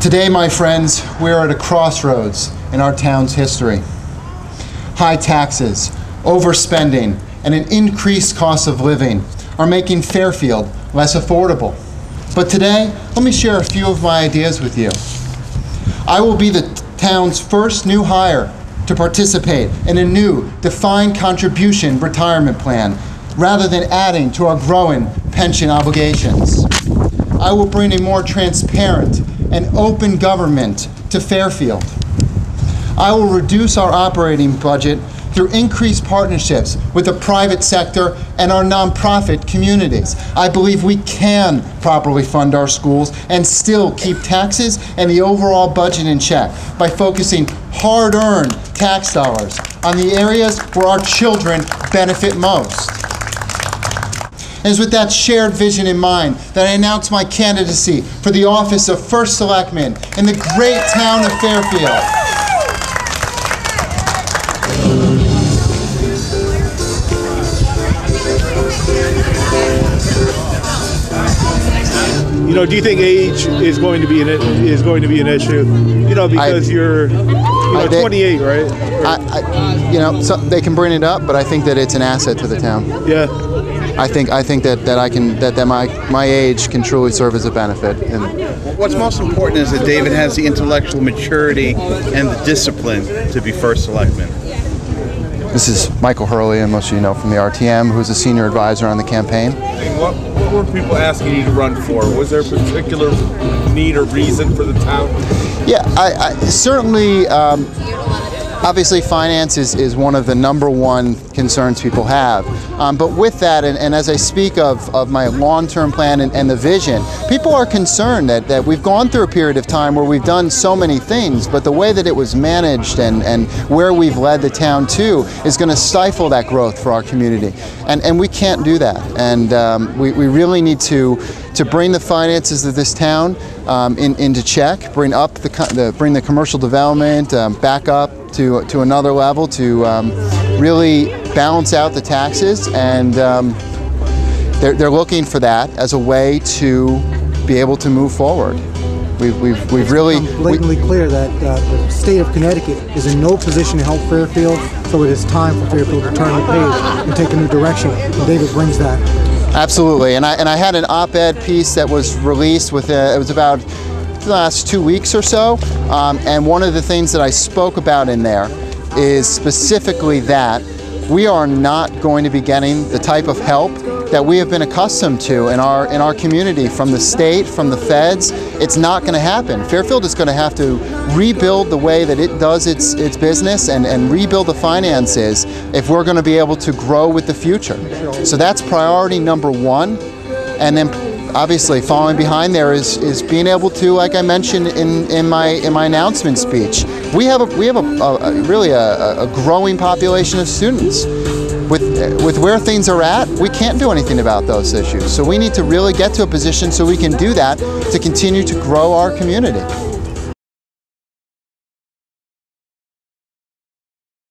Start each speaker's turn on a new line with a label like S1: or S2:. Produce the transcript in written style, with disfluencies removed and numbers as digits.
S1: Today, my friends, we're at a crossroads in our town's history. High taxes, overspending, and an increased cost of living are making Fairfield less affordable. But today, let me share a few of my ideas with you. I will be the town's first new hire to participate in a new defined contribution retirement plan rather than adding to our growing pension obligations. I will bring a more transparent and open government to Fairfield. I will reduce our operating budget through increased partnerships with the private sector and our nonprofit communities. I believe we can properly fund our schools and still keep taxes and the overall budget in check by focusing hard-earned tax dollars on the areas where our children benefit most. It is with that shared vision in mind that I announce my candidacy for the office of First Selectman in the great town of Fairfield.
S2: You know, do you think age is going to be an issue? You know, because you're 28, right?
S1: You know, so they can bring it up, but I think that it's an asset to the town.
S2: Yeah.
S1: I think that my age can truly serve as a benefit. And
S3: what's most important is that David has the intellectual maturity and the discipline to be First Selectman.
S1: This is Michael Hurley, and most of you know from the RTM, who's a senior advisor on the campaign.
S4: What were people asking you to run for? Was there a particular need or reason for the town?
S1: Yeah, I certainly. Obviously, finance is one of the #1 concerns people have. But with that, and as I speak of my long-term plan and the vision, people are concerned that we've gone through a period of time where we've done so many things, but the way that it was managed and where we've led the town to is going to stifle that growth for our community. And we can't do that. And we really need to bring the finances of this town into check, bring the commercial development back up to another level to really balance out the taxes, and they're looking for that as a way to be able to move forward. We've really
S5: blatantly clear that the state of Connecticut is in no position to help Fairfield, so it is time for Fairfield to turn the page and take a new direction. And David brings that.
S1: Absolutely, and I had an op-ed piece that was released with it was about the last 2 weeks or so, and one of the things that I spoke about in there is specifically that we are not going to be getting the type of help that we have been accustomed to in our community from the state, from the feds. It's not going to happen. Fairfield is going to have to rebuild the way that it does its business and rebuild the finances if we're going to be able to grow with the future. So that's priority #1, and then obviously following behind there is being able to, like I mentioned in my announcement speech, we have really a growing population of students. With where things are at, we can't do anything about those issues. So we need to really get to a position so we can do that to continue to grow our community.